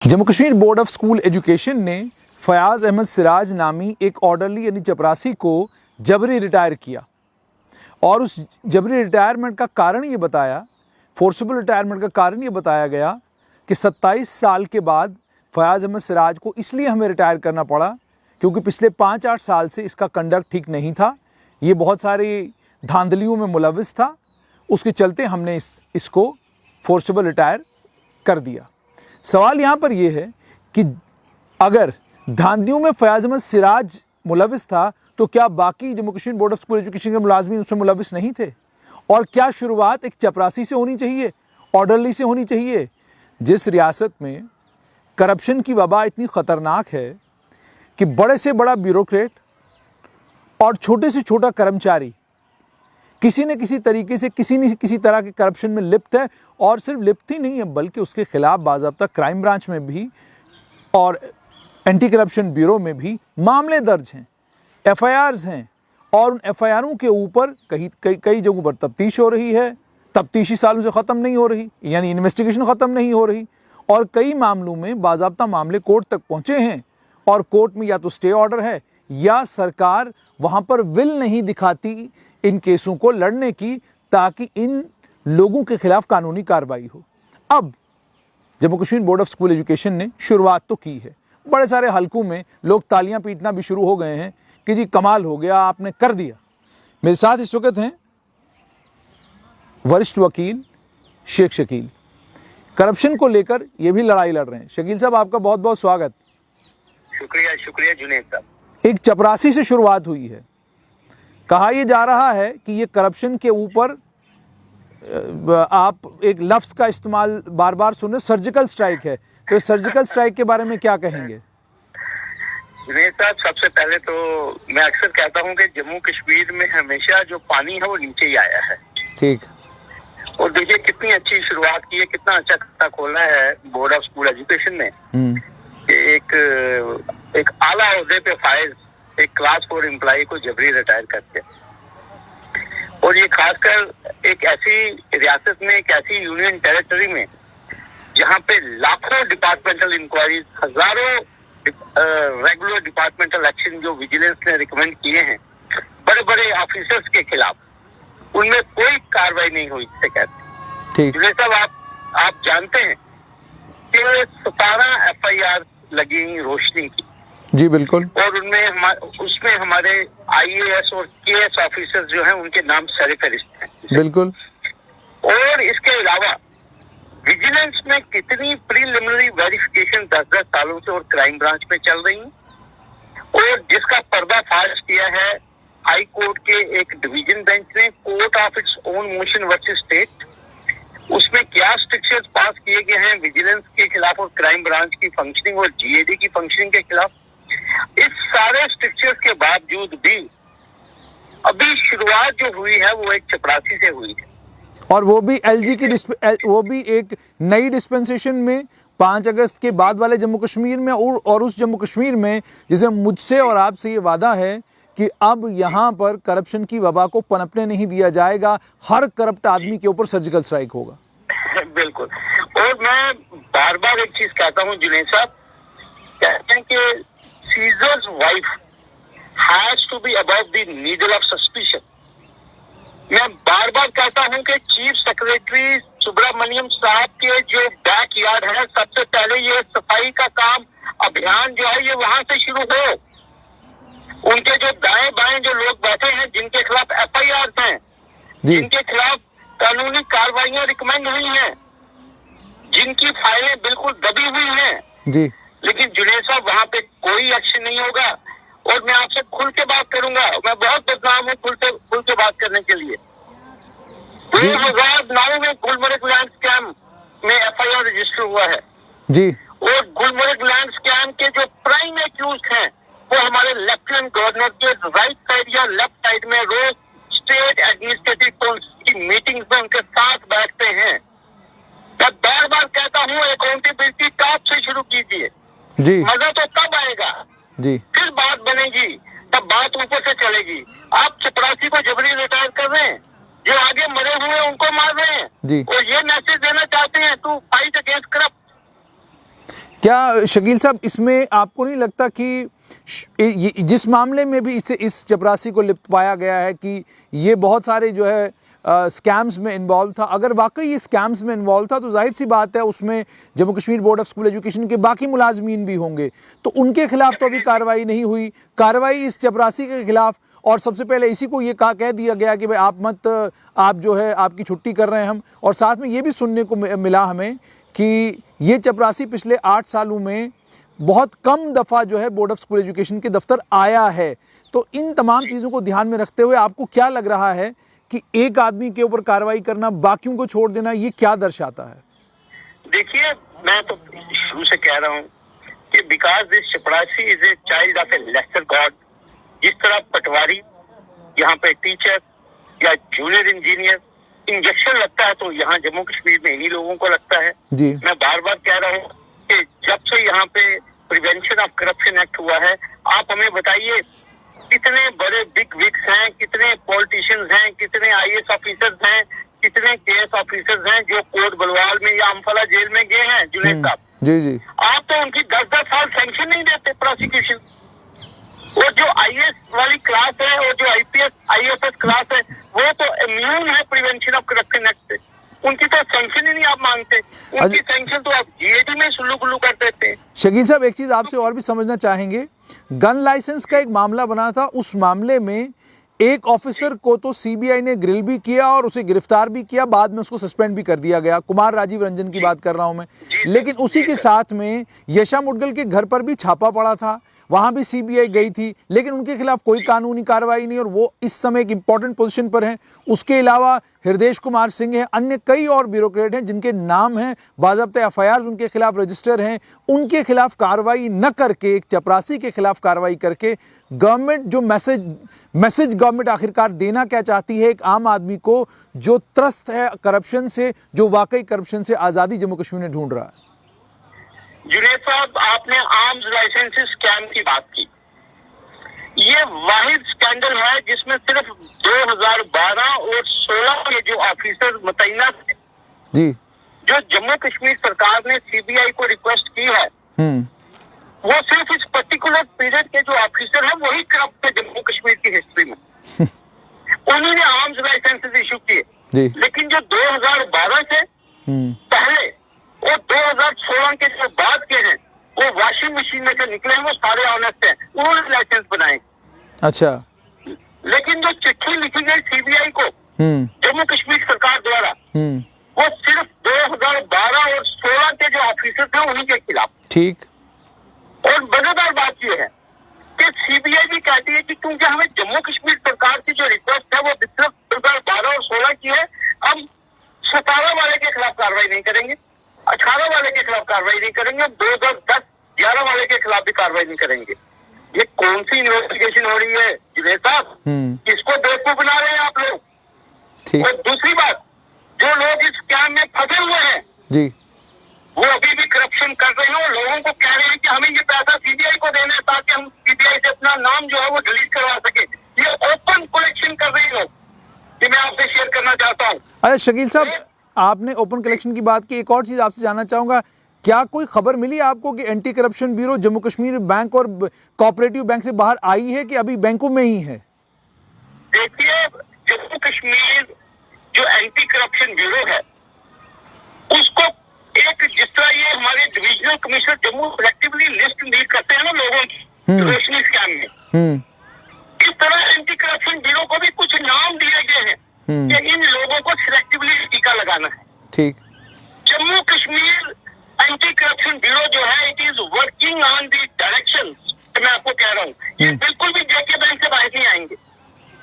Jammu Kashmir board of school education ने फयाज अहमद सिराज नामी एक ऑर्डरली यानी चपरासी को जबरी रिटायर किया और उस जबरी रिटायरमेंट का कारण ये बताया, फोर्सिबल रिटायरमेंट का कारण ये बताया गया कि 27 साल के बाद फयाज अहमद सिराज को इसलिए हमें रिटायर करना पड़ा क्योंकि पिछले 5-8 साल से इसका कंडक्ट ठीक नहीं था, ये बहुत सारी धांधलियों में मुलविस था, उसके चलते हमने इसको फोर्सिबल रिटायर कर दिया। सवाल यहाँ पर यह है कि अगर धांधलियों में फयाज अहमद सिराज मुलविस था तो क्या बाकी Jammu Kashmir board of school education के मुलाजमीन उसमें मुलविस नहीं थे? और क्या शुरुआत एक चपरासी से होनी चाहिए, ऑर्डरली से होनी चाहिए? जिस रियासत में करप्शन की वबा इतनी ख़तरनाक है कि बड़े से बड़ा ब्यूरोक्रेट और छोटे से छोटा कर्मचारी किसी न किसी तरीके से किसी न किसी तरह के करप्शन में लिप्त है, और सिर्फ लिप्त ही नहीं है बल्कि उसके खिलाफ बाज़ाब्ता क्राइम ब्रांच में भी और एंटी करप्शन ब्यूरो में भी मामले दर्ज हैं, एफआईआर्स हैं, और उन एफआईआरों के ऊपर कई जगहों पर तफ्तीश हो रही है, तफ्तीशी सालों से ख़त्म नहीं हो रही, यानी इन्वेस्टिगेशन ख़त्म नहीं हो रही, और कई मामलों में बाज़ाब्ता मामले कोर्ट तक पहुँचे हैं और कोर्ट में या तो स्टे ऑर्डर है या सरकार वहाँ पर विल नहीं दिखाती इन केसों को लड़ने की ताकि इन लोगों के खिलाफ कानूनी कार्रवाई हो। अब Jammu Kashmir board of school education ने शुरुआत तो की है, बड़े सारे हलकों में लोग तालियां पीटना भी शुरू हो गए हैं कि जी कमाल हो गया, आपने कर दिया। मेरे साथ इस वक्त हैं वरिष्ठ वकील शेख शकील, करप्शन को लेकर ये भी लड़ाई लड़ रहे हैं। शकील साहब, आपका बहुत बहुत स्वागत। शुक्रिया जुनेद साहब। एक चपरासी से शुरुआत हुई है, कहा यह जा रहा है कि ये करप्शन के ऊपर आप एक लफ्ज़ का इस्तेमाल बार बार सुने, सर्जिकल स्ट्राइक है, तो सर्जिकल स्ट्राइक के बारे में क्या कहेंगे? जुनेद साहब, सबसे पहले तो मैं अक्सर कहता हूं कि जम्मू कश्मीर में हमेशा जो पानी है वो नीचे ही आया है। ठीक। और देखिए कितनी अच्छी शुरुआत की है, कितना अच्छा खाता खोला है बोर्ड ऑफ स्कूल एजुकेशन ने। एक आला ओहदे पे फाइज एक क्लास 4 एम्प्लॉय को जबरी रिटायर करते, और ये खासकर एक ऐसी रियासत में, एक ऐसी यूनियन टेरिटरी में जहां पे लाखों डिपार्टमेंटल इंक्वायरीज, हजारों रेगुलर डिपार्टमेंटल एक्शन जो विजिलेंस ने रिकमेंड किए हैं बड़े बड़े ऑफिसर्स के खिलाफ, उनमें कोई कार्रवाई नहीं हुई इससे कहते। जुनेद साहब, आप जानते हैं कि 17 एफआईआर लगी रोशनी की। जी बिल्कुल। और उसमें हमारे आईएएस और केएस ऑफिसर्स जो हैं उनके नाम सरफहरिस्त हैं। बिल्कुल। और इसके अलावा विजिलेंस में कितनी प्रीलिमिनरी वेरिफिकेशन 10-10 सालों से और क्राइम ब्रांच में चल रही हैं, और जिसका पर्दाफाश किया है हाई कोर्ट के एक डिवीजन बेंच ने, court of its own motion versus state. उसमें क्या स्ट्रिक्चर्स पास किए गए हैं विजिलेंस के खिलाफ और क्राइम ब्रांच की फंक्शनिंग और जीएडी की फंक्शनिंग के खिलाफ, इस सारे स्ट्रिक्चर्स के बावजूद भी अभी शुरुआत जो हुई है वो एक चपरासी से हुई है, और वो भी एलजी की वो भी एक नई डिस्पेंसेशन में 5 अगस्त के बाद वाले जम्मू कश्मीर में, और उस जम्मू कश्मीर में जिसे मुझसे और आपसे ये वादा है कि अब यहाँ पर करप्शन की वबा को पनपने नहीं दिया जाएगा, हर करप्ट आदमी के ऊपर सर्जिकल स्ट्राइक होगा। बिल्कुल। और मैं बार बार एक चीज कहता हूँ जुनेद साहब, कहते हैं कि Caesar's wife has to be above the needle of suspicion. मैं बार बार कहता हूं कि चीफ सेक्रेटरी सुब्रमण्यम साहब के जो बैकयार्ड है, सबसे पहले ये सफाई का काम अभियान जो है ये वहां से शुरू हो। उनके जो दाएं बाएं जो लोग बैठे हैं जिनके खिलाफ एफआईआर हैं, जिनके खिलाफ कानूनी कार्रवाइयां रिकमेंड हुई हैं, जिनकी फाइलें बिल्कुल दबी हुई हैं जी, लेकिन जुनेद साहब वहां पे कोई एक्शन नहीं होगा। और मैं आपसे खुल के बात करूंगा, मैं बहुत बदनाम हूँ खुल के बात करने के लिए। 2009 में गुलमर्ग लैंड स्कैम में एफआईआर रजिस्टर हुआ है जी, और गुलमर्ग लैंड स्कैम के जो प्राइम एक्यूज्ड हैं वो हमारे लेफ्टिनेंट गवर्नर के राइट साइड या लेफ्ट साइड में रोज स्टेट एडमिनिस्ट्रेटिव काउंसिल की मीटिंग्स में उनके साथ बैठते हैं। मैं बार बार कहता हूँ अकाउंटेबिलिटी टॉप से शुरू कीजिए जी, मजा तो तब आएगा जी, फिर बात बनेगी, तब बात ऊपर से चलेगी। आप चपरासी को जबरी रिटायर कर रहे हैं, जो आगे मरे हुए उनको मार रहे हैं जी, और ये मैसेज देना चाहते हैं टू फाइट अगेंस्ट करप्ट। क्या शकील साहब, इसमें आपको नहीं लगता कि जिस मामले में भी इस चपरासी को लिप्त पाया गया है कि ये बहुत सारे जो है स्कैम्स में इन्वॉल्व था, अगर वाकई ये स्कैम्स में इन्वॉल्व था तो जाहिर सी बात है उसमें Jammu Kashmir board of school education के बाकी मुलाजमीन भी होंगे, तो उनके खिलाफ तो अभी कार्रवाई नहीं हुई। कार्रवाई इस चपरासी के खिलाफ, और सबसे पहले इसी को ये कह दिया गया कि भाई आप जो है आपकी छुट्टी कर रहे हैं हम, और साथ में ये भी सुनने को मिला हमें कि ये चपरासी पिछले 8 सालों में बहुत कम दफ़ा जो है बोर्ड ऑफ स्कूल एजुकेशन के दफ्तर आया है। तो इन तमाम चीज़ों को ध्यान में रखते हुए आपको क्या लग रहा है कि एक आदमी के ऊपर कार्रवाई करना, बाकियों को छोड़ देना, ये क्या दर्शाता है? देखिए, मैं तो शुरू से कह रहा हूँ कि बिकॉज दिस चपरासी is a child of A laser God. जिस तरह पटवारी यहाँ पे टीचर या जूनियर इंजीनियर इंजेक्शन लगता है तो यहाँ जम्मू कश्मीर में इन्हीं लोगों को लगता है जी। मैं बार बार कह रहा हूँ कि जब से यहाँ पे प्रिवेंशन ऑफ करप्शन एक्ट हुआ है, आप हमें बताइए कितने बड़े बिग विग्स हैं, कितने पॉलिटिशियंस हैं, कितने आईएएस ऑफिसर्स हैं, कितने केएस ऑफिसर्स हैं जो कोट बलवाल में या अम्फाला जेल में गए हैं। जुनेद साहब, जी जी, आप तो उनकी 10-10 साल सैंक्शन नहीं देते प्रोसिक्यूशन। वो जो आईएएस वाली क्लास है, वो जो आईपीएस आईएफएस क्लास है, वो तो इम्यून है प्रिवेंशन ऑफ करप्शन एक्ट से। उनकी तो सैंक्शन ही नहीं आप मांगते, उनकी सैंक्शन तो आप जीएडी में सुल्लू गुल्लू कर देते हैं। शकील साहब, एक चीज आपसे और भी समझना चाहेंगे, गन लाइसेंस का एक मामला बना था, उस मामले में एक ऑफिसर को तो सीबीआई ने ग्रिल भी किया और उसे गिरफ्तार भी किया, बाद में उसको सस्पेंड भी कर दिया गया। कुमार राजीव रंजन की बात कर रहा हूं मैं, लेकिन उसी के साथ में यशा मुदगल के घर पर भी छापा पड़ा था, वहां भी सीबीआई गई थी, लेकिन उनके खिलाफ कोई कानूनी कार्रवाई नहीं, और वो इस समय एक इंपॉर्टेंट पोजीशन पर हैं। उसके अलावा हृदय कुमार सिंह हैं, अन्य कई और ब्यूरोक्रेट हैं जिनके नाम हैं, बाज़ाब्ता एफआईआर उनके खिलाफ रजिस्टर हैं। उनके खिलाफ कार्रवाई न करके, एक चपरासी के खिलाफ कार्रवाई करके गवर्नमेंट जो मैसेज गवर्नमेंट आखिरकार देना क्या चाहती है एक आम आदमी को जो त्रस्त है करप्शन से, जो वाकई करप्शन से आज़ादी जम्मू कश्मीर में ढूंढ रहा है? जुनेद साहब, आपने आर्म्स लाइसेंस स्कैम की बात की। ये वाहिद स्कैंडल है जिसमें सिर्फ 2012 और 16 के जो ऑफिसर मुतैना थे जी, जो जम्मू कश्मीर सरकार ने सीबीआई को रिक्वेस्ट की है, वो सिर्फ इस पर्टिकुलर पीरियड के जो ऑफिसर हैं वही करप्ट थे जम्मू कश्मीर की हिस्ट्री में। उन्होंने आर्म्स लाइसेंसेस इशू किए, लेकिन जो 2012 से पहले और 2016 के जो बाद के हैं वो वॉशिंग मशीन में से निकले हैं, वो सारे ऑनेस्ट हैं, उन्होंने लाइसेंस बनाए। अच्छा, लेकिन जो चिट्ठी लिखी गई सीबीआई को जम्मू कश्मीर सरकार द्वारा, वो सिर्फ 2012 और 16 के जो ऑफिसर थे उन्हीं के खिलाफ। ठीक। और मजेदार बात यह है कि सीबीआई भी कहती है कि क्योंकि हमें जम्मू कश्मीर सरकार की जो रिक्वेस्ट है वो सिर्फ 2012 और 16 की है, हम 17 वाले के खिलाफ कार्रवाई नहीं करेंगे, 18 वाले के खिलाफ कार्रवाई नहीं करेंगे, 2010-11 वाले के खिलाफ भी कार्रवाई नहीं करेंगे। ये कौन सी इन्वेस्टिगेशन हो रही है जुनेद साहब? किसको बेवकूफ बना रहे हैं आप लोग? और दूसरी बात, जो लोग इस स्कैम में फंसे हुए हैं जी, वो अभी भी करप्शन कर रहे हैं और लोगों को कह रहे हैं कि हमें ये पैसा सीबीआई को देना है ताकि हम सीबीआई से अपना नाम जो है वो डिलीट करवा सके। ये ओपन कलेक्शन कर रहे हैं लोग, ये मैं आपसे शेयर करना चाहता हूँ। अरे शकील साहब, आपने ओपन कलेक्शन की बात की, एक और चीज आपसे जानना चाहूंगा, क्या कोई खबर मिली आपको कि anti corruption bureau Jammu Kashmir bank और कोऑपरेटिव बैंक से बाहर आई है कि अभी बैंकों में ही है? देखिए, जम्मू कश्मीर जो एंटी करप्शन ब्यूरो है उसको एक, जिस तरह ये हमारे divisional commissioner Jammu collectively list lead करते हैं ना लोगों की रोशनी स्कैम में, इस तरह एंटी करप्शन ब्यूरो को भी कुछ नाम दिए गए हैं कि इन लोगों को सिलेक्टिवली टीका लगाना है। ठीक। Jammu Kashmir anti corruption bureau जो है, it is working on the direction. मैं आपको कह रहा हूँ ये बिल्कुल भी जेके बैंक से बाहर नहीं आएंगे,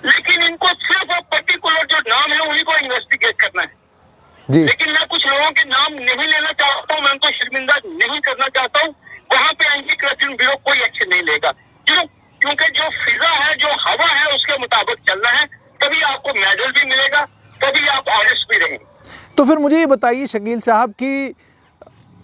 लेकिन इनको सिर्फ वो पर्टिकुलर जो नाम है उन्हीं को इन्वेस्टिगेट करना है जी। लेकिन मैं कुछ लोगों के नाम नहीं लेना चाहता हूँ, मैं उनको शर्मिंदा नहीं करना चाहता हूँ। वहां पे एंटी करप्शन ब्यूरो कोई एक्शन नहीं लेगा, क्योंकि जो फिजा है, जो हवा है, उसके मुताबिक चलना है, तभी आपको मेडल भी मिलेगा, तभी आप ऑनेस्ट भी रहेंगे। तो फिर मुझे ये बताइए शकील साहब कि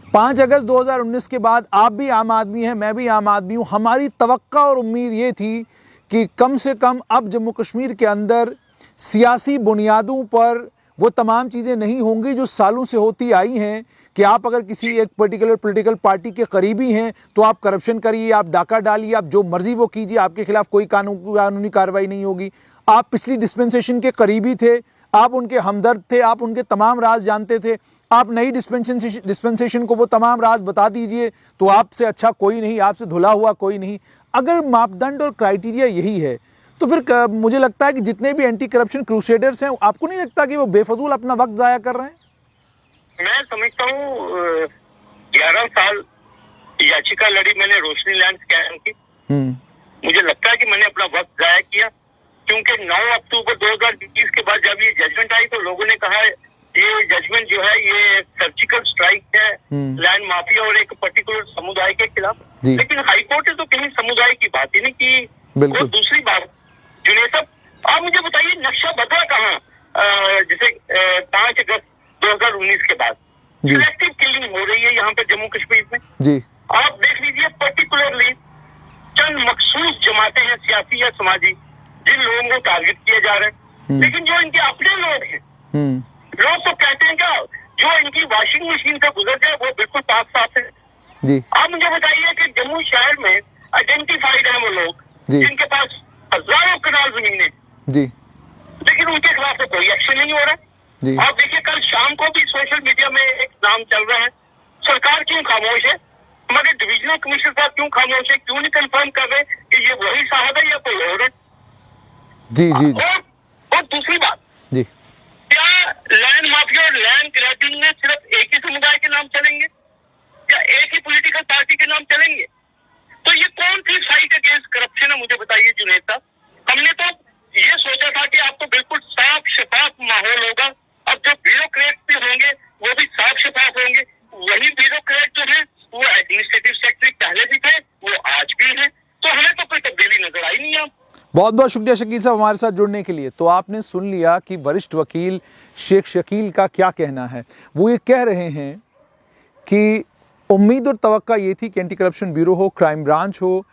5 अगस्त 2019 के बाद आप भी आम आदमी हैं, मैं भी आम आदमी हूँ, हमारी तवक्का और उम्मीद ये थी कि कम से कम अब जम्मू कश्मीर के अंदर सियासी बुनियादों पर वो तमाम चीज़ें नहीं होंगी जो सालों से होती आई हैं कि आप अगर किसी एक पर्टिकुलर पॉलिटिकल पार्टी के करीबी हैं तो आप करप्शन करिए, आप डाका डालिए, आप जो मर्जी वो कीजिए, आपके खिलाफ कोई कानूनी कार्रवाई नहीं होगी। आप पिछली डिस्पेंसेशन के करीबी थे, आप उनके हमदर्द थे, आप उनके तमाम राज जानते थे, आप नई डिस्पेंसेशन को वो तमाम राज बता दीजिए तो आपसे अच्छा कोई नहीं, आपसे धुला हुआ कोई नहीं। अगर मापदंड और क्राइटेरिया यही है तो फिर मुझे लगता है कि जितने भी एंटी करप्शन क्रूसेडर्स हैं, आपको नहीं लगता कि वो बेफजूल अपना वक्त जाया कर रहे हैं? मैं समझता हूँ 11 साल याचिका लड़ी मैंने रोशनी लैंड स्कैम की। मुझे लगता है कि मैंने अपना वक्त जाया किया, क्योंकि 9 अक्टूबर 2020 के बाद जब ये जजमेंट आई तो लोगों ने कहा ये जजमेंट जो है ये सर्जिकल स्ट्राइक है लैंड माफिया और एक पर्टिकुलर समुदाय के खिलाफ। लेकिन हाईकोर्ट ने तो कहीं समुदाय की बात ही नहीं की। और दूसरी बात जुनेद साहब, आप मुझे बताइए नक्शा बदला कहाँ? जैसे 5 अगस्त 2019 के बाद सिलेक्टिव किलिंग हो रही है यहाँ पे जम्मू कश्मीर में जी। आप देख लीजिए, पर्टिकुलरली चंद मखसूस जमातें हैं सियासी या समाजी जिन लोगों को टारगेट किए जा रहे हैं। लेकिन जो इनके अपने लोग हैं, लोग तो कहते हैं क्या जो इनकी वॉशिंग मशीन से गुजर जाए वो बिल्कुल पास साफ है जी। आप मुझे बताइए कि जम्मू शहर में आइडेंटिफाइड है वो लोग जिनके पास हजारों कनाल जमीन है जी, लेकिन उनके खिलाफ तो कोई एक्शन नहीं हो रहा है। आप देखिए कल शाम को भी सोशल मीडिया में एक नाम चल रहा है, सरकार क्यों खामोश है? हमारे डिविजनल कमिश्नर साहब क्यों खामोश है? क्यों नहीं कंफर्म कर रहे कि ये वही साहब है या कोई और है? जी जी। और दूसरी बात जी, क्या लैंड माफिया और लैंड ग्रैबिंग में सिर्फ एक ही समुदाय के नाम चलेंगे या एक ही पॉलिटिकल पार्टी के नाम चलेंगे? तो ये कौन सी फाइट अगेंस्ट करप्शन है मुझे बताइए जुनेद साहब। हमने तो ये सोचा था कि आपको बिल्कुल साफ शफाफ माहौल होगा, अब जो ब्यूरोक्रेट भी होंगे वो भी साफ शफाफ होंगे। वही ब्यूरोक्रेट जो है वो एडमिनिस्ट्रेटिव सेक्रेटरी पहले भी थे, वो आज भी है, तो हमें तो कोई तब्दीली नजर आई नहीं। आप बहुत बहुत शुक्रिया शकील साहब हमारे साथ जुड़ने के लिए। तो आपने सुन लिया कि वरिष्ठ वकील शेख शकील का क्या कहना है। वो ये कह रहे हैं कि उम्मीद और तवक्का ये थी कि एंटी करप्शन ब्यूरो हो, क्राइम ब्रांच हो,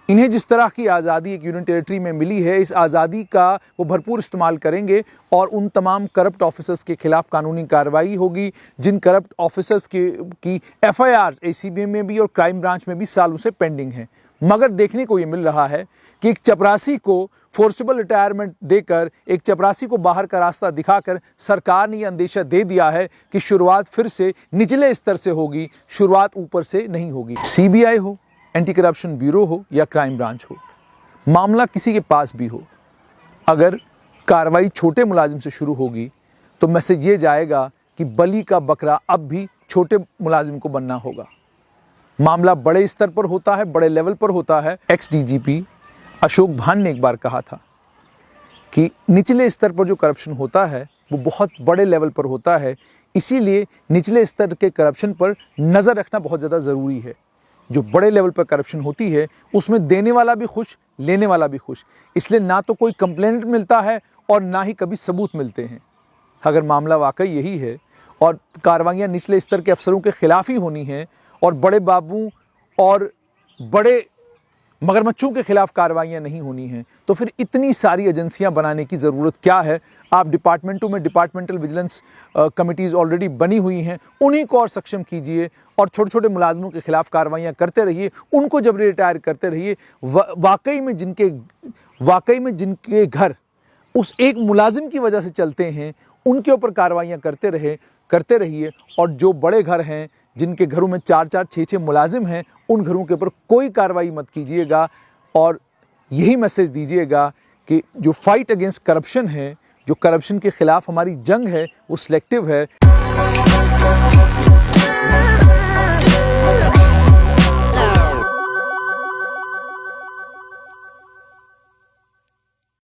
इन्हें जिस तरह की आज़ादी एक यूनियन टेरिटरी में मिली है, इस आज़ादी का वो भरपूर इस्तेमाल करेंगे और उन तमाम करप्ट ऑफिसर्स के खिलाफ कानूनी कार्रवाई होगी जिन करप्ट ऑफिसर्स की FIR ACBI में भी और क्राइम ब्रांच में भी सालों से पेंडिंग है। मगर देखने को ये मिल रहा है कि एक चपरासी को फोर्सिबल रिटायरमेंट देकर, एक चपरासी को बाहर का रास्ता दिखाकर सरकार ने यह अंदेशा दे दिया है कि शुरुआत फिर से निचले स्तर से होगी, शुरुआत ऊपर से नहीं होगी। CBI हो, एंटी करप्शन ब्यूरो हो या क्राइम ब्रांच हो, मामला किसी के पास भी हो, अगर कार्रवाई छोटे मुलाजिम से शुरू होगी तो मैसेज ये जाएगा कि बली का बकरा अब भी छोटे मुलाजिम को बनना होगा। मामला बड़े स्तर पर होता है, बड़े लेवल पर होता है। ex-DGP अशोक भान ने एक बार कहा था कि निचले स्तर पर जो करप्शन होता है वो बहुत बड़े लेवल पर होता है, इसीलिए निचले स्तर के करप्शन पर नज़र रखना बहुत ज़्यादा ज़रूरी है। जो बड़े लेवल पर करप्शन होती है उसमें देने वाला भी खुश, लेने वाला भी खुश, इसलिए ना तो कोई कंप्लेंट मिलता है और ना ही कभी सबूत मिलते हैं। अगर मामला वाकई यही है और कार्रवाइयाँ निचले स्तर के अफसरों के खिलाफ ही होनी हैं और बड़े बाबू और बड़े मगरमच्छों के खिलाफ कार्रवाइयाँ नहीं होनी हैं, तो फिर इतनी सारी एजेंसियां बनाने की ज़रूरत क्या है? आप डिपार्टमेंटों में डिपार्टमेंटल विजिलेंस कमिटीज़ ऑलरेडी बनी हुई हैं, उन्हीं को और सक्षम कीजिए और छोटे छोटे मुलाजमों के खिलाफ कार्रवाइयाँ करते रहिए, उनको जबरी रिटायर करते रहिए। वाकई में जिनके घर उस एक मुलाजिम की वजह से चलते हैं उनके ऊपर कार्रवाइयाँ करते रहिए और जो बड़े घर हैं जिनके घरों में 4-4, 6-6 मुलाजिम हैं उन घरों के ऊपर कोई कार्रवाई मत कीजिएगा और यही मैसेज दीजिएगा कि जो फाइट अगेंस्ट करप्शन है, जो करप्शन के खिलाफ हमारी जंग है वो सिलेक्टिव है।